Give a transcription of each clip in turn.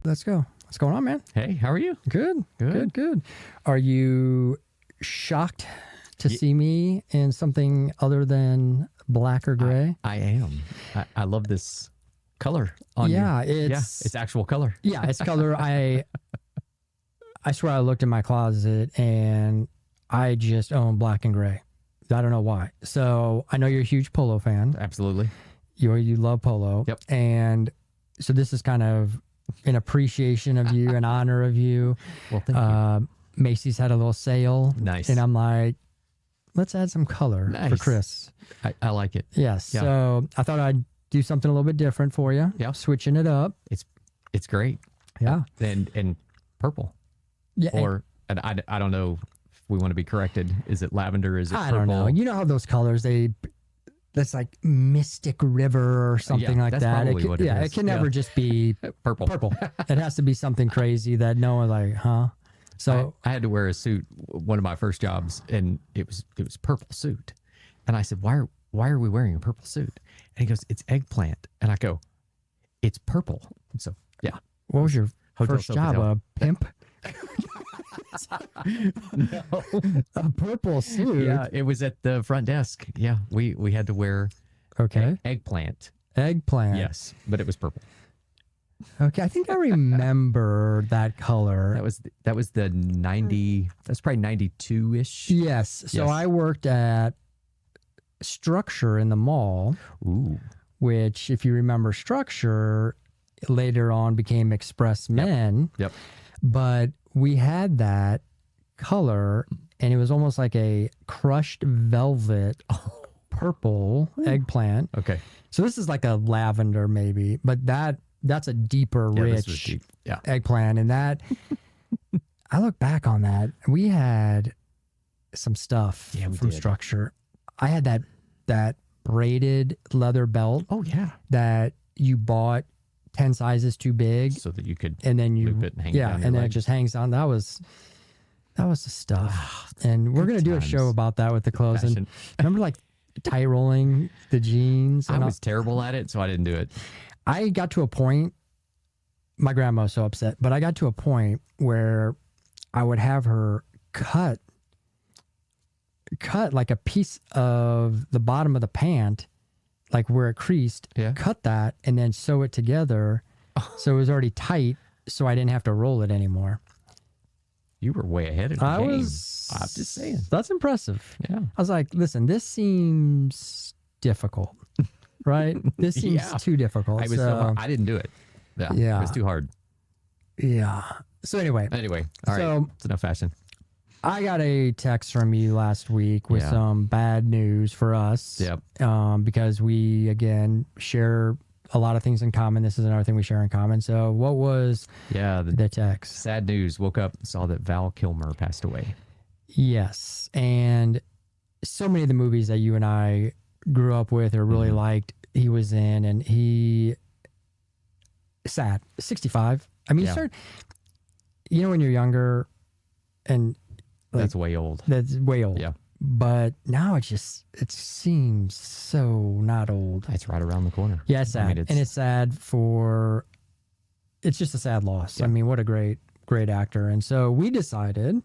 let's go. What's going on, man? Hey, how are you? Good. Good. Good. Are you shocked to see me in something other than black or gray? I am. I love this color on you. It's actual color. Yeah, it's color. I swear I looked in my closet and I just own black and gray. I don't know why. So I know you're a huge polo fan. Absolutely. You love polo. Yep. And so this is kind of an appreciation of you, an honor of you. Well, thank you. Macy's had a little sale. Nice. And I'm like, let's add some color for Chris. I like it. Yes. Yeah. So I thought I'd do something a little bit different for you. Yeah. Switching it up. It's great. Yeah. And purple. Yeah. Or and I don't know if we want to be corrected. Is it lavender? Is it purple? I don't know. You know how those colors, that's like Mystic River or something like that's that. Probably what it is. It can never just be purple. It has to be something crazy that no one like, huh? So I had to wear a suit one of my first jobs, and it was purple suit, and I said, why are we wearing a purple suit? And he goes, it's eggplant, and I go, it's purple. And so yeah. What was your Hotel first job? A pimp? No. A purple suit. Yeah, it was at the front desk. Yeah, we had to wear eggplant. Eggplant. Yes, but it was purple. Okay, I think I remember that color. That was the 90. That's probably 92-ish. Yes. So Yes. I worked at Structure in the mall. Ooh. Which, if you remember, Structure later on became Express Men. Yep. But we had that color, and it was almost like a crushed velvet purple eggplant. Okay. So this is like a lavender maybe, but that's a deeper, This was rich deep. Yeah. eggplant. And that, I look back on that, we had some stuff from did. Structure. I had that braided leather belt. Oh yeah. That you bought 10 sizes too big, So that you could and then you loop it and hang it down and your then it leg. just hangs on. That was the stuff. And we're gonna do a show times. about that with the clothes. And Fashion. remember, like tie rolling the jeans. I And was terrible at it, so I didn't do it. I got to a point. My grandma was so upset, but I got to a point where I would have her cut like a piece of the bottom of the pant, like where it creased, cut that, and then sew it together. So it was already tight, so I didn't have to roll it anymore. You were way ahead of the game. I'm just saying. That's impressive. Yeah. I was like, listen, this seems difficult, right? This seems too difficult. I didn't do it. Yeah. It was too hard. Yeah. So anyway. All right. It's enough fashion. I got a text from you last week with some bad news for us. Yep. Because we, again, share a lot of things in common. This is another thing we share in common. So what was the text? Sad news. Woke up, saw that Val Kilmer passed away. Yes. And so many of the movies that you and I grew up with or really liked, he was in, and sad. 65. I mean, you know, when you're younger and that's way old. That's way old. Yeah. But now it seems so not old. It's right around the corner. Yeah, it's sad. I mean, and it's sad it's just a sad loss. Yeah. I mean, what a great actor. And so we decided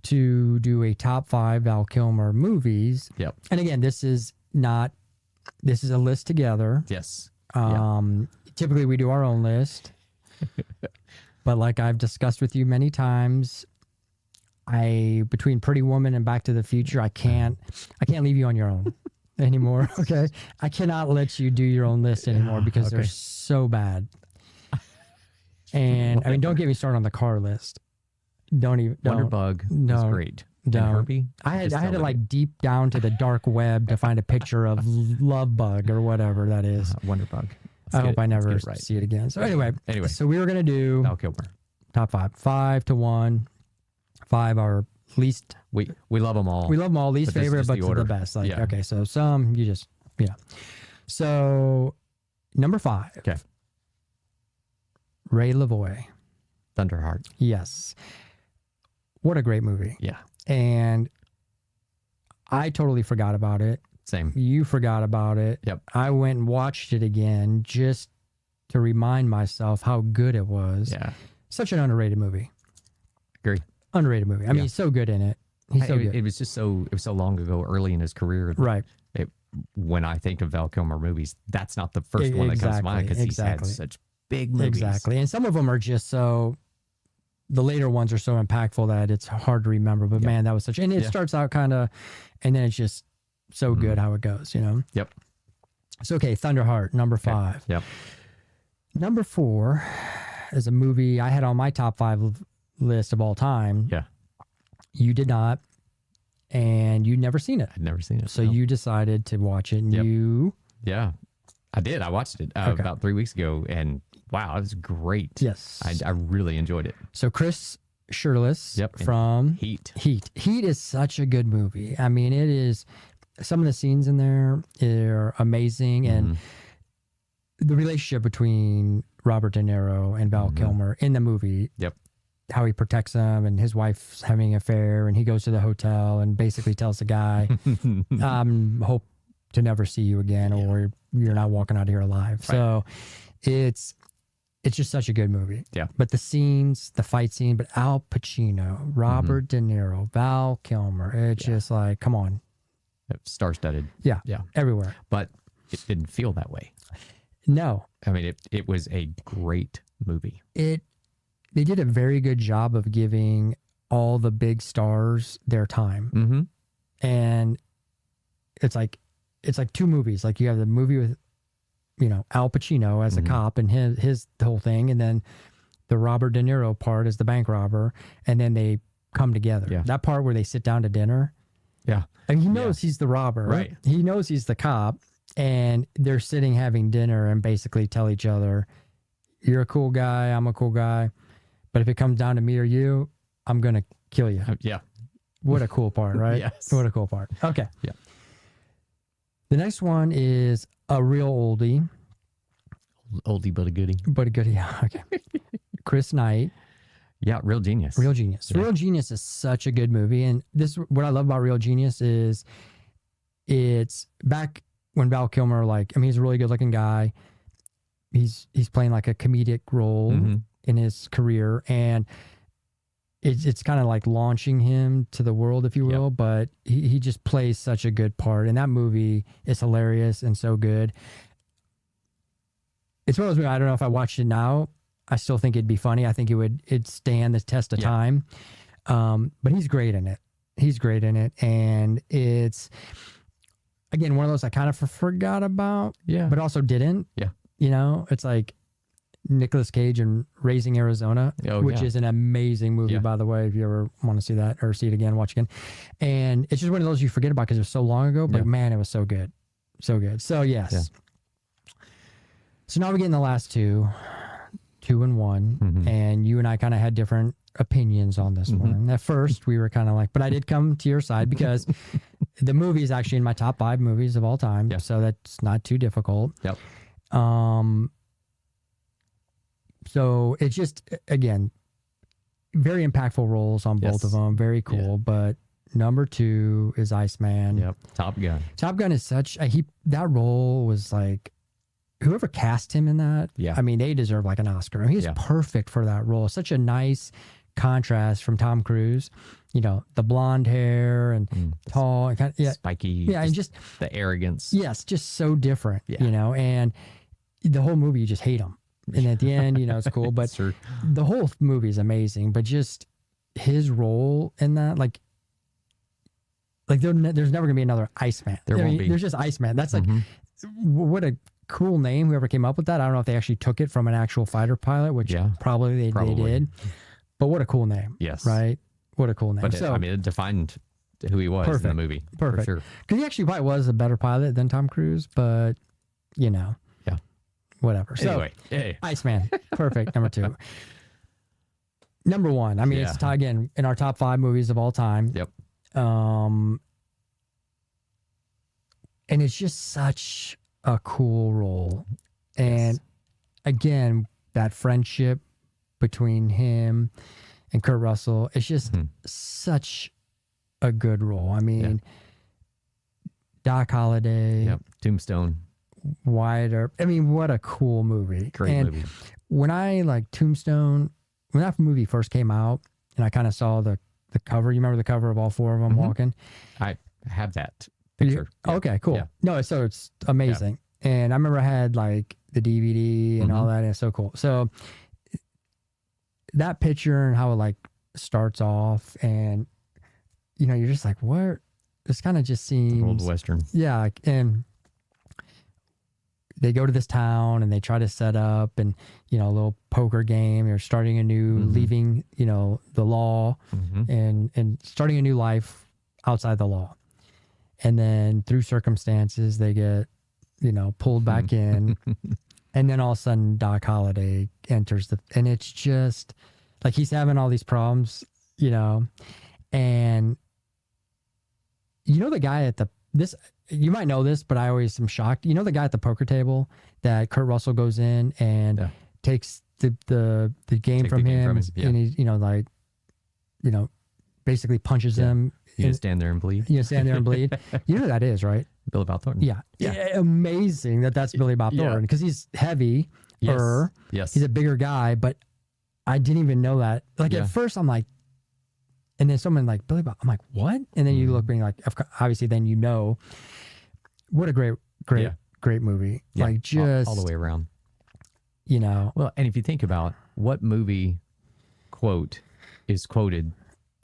to do a top 5 Val Kilmer movies. Yep. And again, this is a list together. Yes. Typically we do our own list. But like I've discussed with you many times, between Pretty Woman and Back to the Future, I can't leave you on your own anymore. Okay. I cannot let you do your own list anymore because they're so bad. And I mean, don't get me started on the car list. Wonderbug was great. Don't. And Herbie. I had to like deep down to the dark web to find a picture of Love Bug or whatever that is. Wonderbug. I hope I never see it again. So anyway, so we were going to do Val Kilmer. Top 5 to 1. 5 are least. We love them all. We love them all. Least favorite, but the best. Like, okay, so some you just, So number 5. Okay. Ray Lavoie. Thunderheart. Yes. What a great movie. Yeah. And I totally forgot about it. Same. You forgot about it. Yep. I went and watched it again just to remind myself how good it was. Yeah. Such an underrated movie. Agree. Underrated movie. I mean, he's so good in it. He's so good. It was so long ago, early in his career. Right. When I think of Val Kilmer movies, that's not the first one that comes to mind because he's had such big movies. Exactly. And some of them are just so, the later ones are so impactful that it's hard to remember. But man, that was such, and it starts out kind of, and then it's just so good how it goes, you know? Yep. So, okay, Thunderheart, number 5. Yep. Number 4 is a movie I had on my top 5 list of all time. Yeah. You did not, and you'd never seen it. I'd never seen it. So you decided to watch it, and you... Yeah, I did. I watched it about 3 weeks ago, and wow, it was great. Yes. I really enjoyed it. So Chris Shirtless from Heat. Heat is such a good movie. I mean, it is... Some of the scenes in there are amazing, and the relationship between Robert De Niro and Val Kilmer in the movie... Yep. How he protects him, and his wife's having an affair, and he goes to the hotel and basically tells the guy, hope to never see you again, or you're not walking out of here alive. Right. So it's just such a good movie. Yeah. But the scenes, the fight scene, but Al Pacino, Robert De Niro, Val Kilmer, it's just like, come on. Star-studded. Yeah. Yeah. Everywhere. But it didn't feel that way. No. I mean, it was a great movie. They did a very good job of giving all the big stars their time. Mm-hmm. And it's like 2 movies. Like you have the movie with, Al Pacino as a cop and his whole thing. And then the Robert De Niro part as the bank robber. And then they come together. Yeah. That part where they sit down to dinner. Yeah. And he knows he's the robber. Right. He knows he's the cop. And they're sitting having dinner and basically tell each other, you're a cool guy. I'm a cool guy. But if it comes down to me or you, I'm going to kill you. Yeah. What a cool part, right? Yes. What a cool part. Okay. Yeah. The next one is a real oldie. Oldie but a goodie. But a goodie, yeah. Okay. Chris Knight. Yeah, Real Genius. Real Genius. Yeah. Real Genius is such a good movie. And what I love about Real Genius is it's back when Val Kilmer, he's a really good looking guy. He's playing like a comedic role in his career, and it's kind of like launching him to the world, if you will, but he just plays such a good part. And that movie is hilarious and so good. It's one of those movies, I don't know if I watched it now, I still think it'd be funny. I think it'd stand the test of time. But he's great in it. He's great in it. And it's, again, one of those I kind of forgot about, but also didn't. Yeah. It's like Nicolas Cage in Raising Arizona, which is an amazing movie, by the way, if you ever want to see that or see it again, watch again. And it's just one of those you forget about because it was so long ago, but man, it was so good. So good. So yes. Yeah. So now we get in the last 2 and 1, and you and I kind of had different opinions on this one. At first we were kind of like, but I did come to your side because the movie is actually in my top 5 movies of all time. So that's not too difficult. Yep. So it's just, again, very impactful roles on both of them. Very cool. But number 2 is Iceman. Yep. Top Gun. Top Gun is such that role was like, whoever cast him in that, I mean, they deserve like an Oscar. I mean, he's perfect for that role. Such a nice contrast from Tom Cruise, the blonde hair and tall and kind of, spiky. Yeah. And just the arrogance. Yes. Just so different, and the whole movie, you just hate him. And at the end, it's cool, but the whole movie is amazing, but just his role in that, like there's never gonna be another Iceman. There won't be. There's just Iceman. That's like, what a cool name. Whoever came up with that. I don't know if they actually took it from an actual fighter pilot, which probably they did, but what a cool name. Yes. Right. What a cool name. But it defined who he was in the movie. Perfect. For sure. Because he actually probably was a better pilot than Tom Cruise, but whatever. So anyway, Iceman, perfect. Number 2. Number 1. I mean, it's again in our top 5 movies of all time. Yep. And it's just such a cool role. And again, that friendship between him and Kurt Russell, it's just such a good role. I mean, Doc Holliday. Yep. Tombstone. wider. I mean, what a cool movie. Great movie. When I like Tombstone, when that movie first came out and I kind of saw the cover, you remember the cover of all four of them walking? I have that picture. Yeah. Okay, cool. Yeah. No, so it's amazing. And I remember I had like the DVD and all that. And it's so cool. So that picture and how it like starts off, and you know, you're just like, what? This kind of just seems Old Western. Yeah. And they go to this town and they try to set up and, you know, a little poker game. They're starting a new, leaving, you know, the law and starting a new life outside the law. And then through circumstances, they get, you know, pulled back in. And then all of a sudden Doc Holliday enters and it's just like, he's having all these problems, you know, and you know, the guy at you might know this, but I always am shocked. You know, the guy at the poker table that Kurt Russell goes in and takes the game from him, and he, you know, like, you know, basically punches him. You just stand there and bleed. You stand there and bleed. You know who that is, right? Billy Bob Thornton. Yeah. Amazing that's Billy Bob Thornton, because he's heavy. Yes. He's a bigger guy, but I didn't even know that. Like at first I'm like, and then someone like Billy Bob, I'm like, what? And then you look being like, obviously then you know, what a great movie. Yeah. Like just all the way around. You know. Well, and if you think about what movie quote is quoted,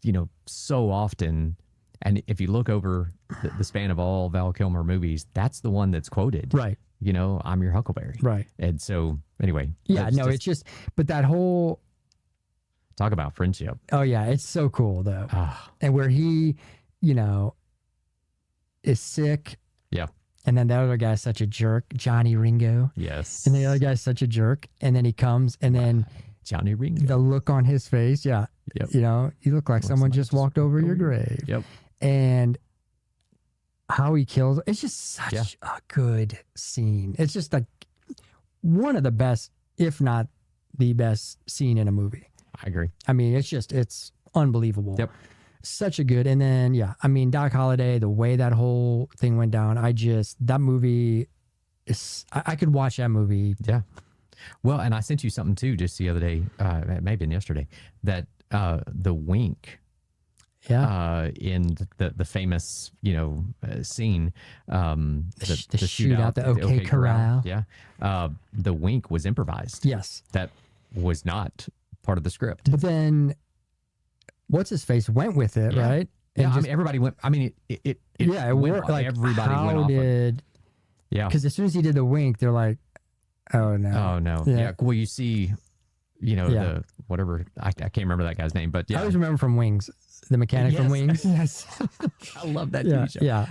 you know, so often, and if you look over the span of all Val Kilmer movies, that's the one that's quoted. Right. You know, I'm your Huckleberry. Right. And so anyway. Yeah, no, it's just, but that whole. Talk about friendship. Oh yeah, it's so cool though. And where he, you know, is sick. Yeah. And then the other guy's such a jerk, Johnny Ringo. Yes. And the other guy's such a jerk. And then he comes and then Johnny Ringo. The look on his face. Yeah. Yep. You know, you look like someone just walked over your grave. Yep. And how he kills, it's just such a good scene. It's just like one of the best, if not the best scene in a movie. I agree. I mean, it's unbelievable. Yep. Such a good. And then, I mean, Doc Holliday, the way that whole thing went down, that movie is, I could watch that movie. Yeah. Well, and I sent you something too, just the other day, it may have been yesterday, that the wink in the famous, you know, scene, the shootout, the OK Corral. Yeah. The wink was improvised. Yes. That was not part of the script. But then what's his face went with it, right? And just, I mean, everybody went. I mean, it worked. Like, everybody went off. Yeah. Because as soon as he did the wink, they're like, oh no. Oh no. Yeah. Well, you see, you know, the whatever. I can't remember that guy's name, but I always remember from Wings, the mechanic from Wings. Yes. I love that TV show. Yeah.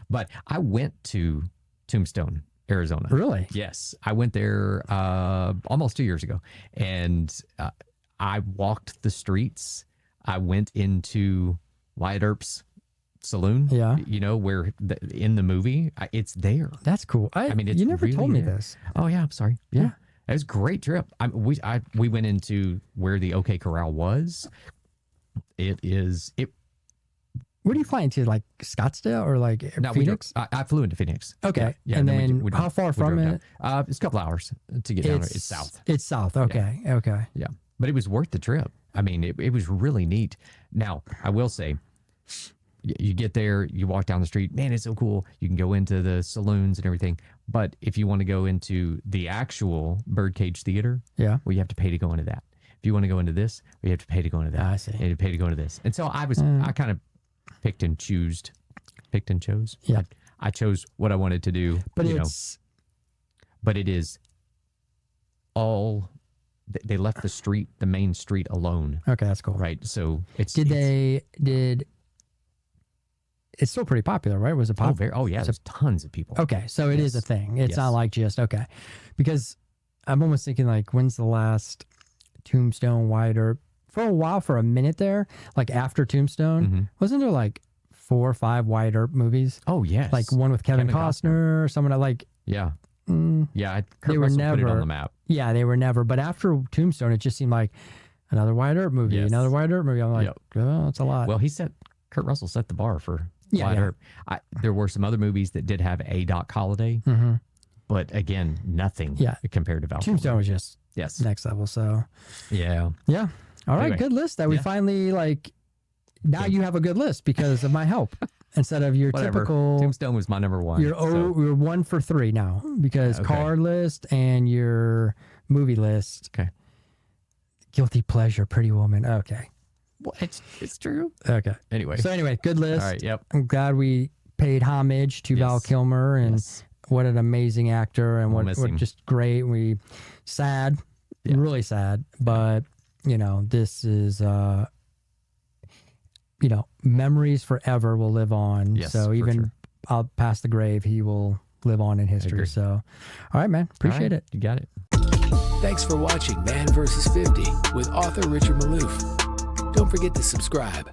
But I went to Tombstone, Arizona. Really? Yes. I went there almost 2 years ago, and I walked the streets. I went into Wyatt Earp's saloon. Yeah. You know, where in the movie, it's there. That's cool. I mean, it's you never really told me this. Oh yeah, I'm sorry. Yeah. It was a great trip. We went into where the OK Corral was. Where do you fly into? Like Scottsdale or like Phoenix? I flew into Phoenix. Okay. Yeah, and then we how far from it? It's a couple hours to get down there. It's south. It's south. Okay. Yeah. Okay. Yeah. But it was worth the trip. I mean, it was really neat. Now, I will say, you get there, you walk down the street, man, it's so cool. You can go into the saloons and everything. But if you want to go into the actual Birdcage Theater, well, you have to pay to go into that. If you want to go into this, you have to pay to go into that. I see. You have to pay to go into this. And so I kind of picked and chose. Yeah. I chose what I wanted to do. But it is all, they left the main street alone. Okay, that's cool. Right. So it's Oh yeah, there's tons of people. Okay, so it is a thing. It's not like just, because I'm almost thinking like, when's the last Tombstone Wyatt Earp? For a while, for a minute there, like after Tombstone, wasn't there like 4 or 5 Wyatt Earp movies? Oh yes, like one with Kevin Costner or someone like. Yeah. Yeah, they were never put it on the map. Yeah, they were never. But after Tombstone, it just seemed like another Wyatt Earp movie, another Wyatt Earp movie. I'm like, oh, it's a lot. Well, Kurt Russell set the bar for Yeah, Wyatt yeah. Earp. There were some other movies that did have a Doc Holliday, but again, nothing compared to Val Kilmer. Tombstone was just Yes. next level. So Yeah. yeah. All right, Anyway. good list. That we finally now you have a good list because of my help instead of your Whatever. typical. Tombstone was my number one. You're 1 for 3 now because Okay. car list and your movie list. Okay. Guilty pleasure, Pretty Woman. Okay. Well, it's true. Okay. Anyway. So anyway, good list. All right. Yep. I'm glad we paid homage to Val Kilmer and Yes. what an amazing actor and We'll what miss him. just great. Sad, really sad, but this is memories forever will live on. Yes, so for even sure. out past the grave, he will live on in history. agree. So, all right, man, appreciate it. You got it. Thanks for watching Man vs. 50 with author Richard Maloof. Don't forget to subscribe.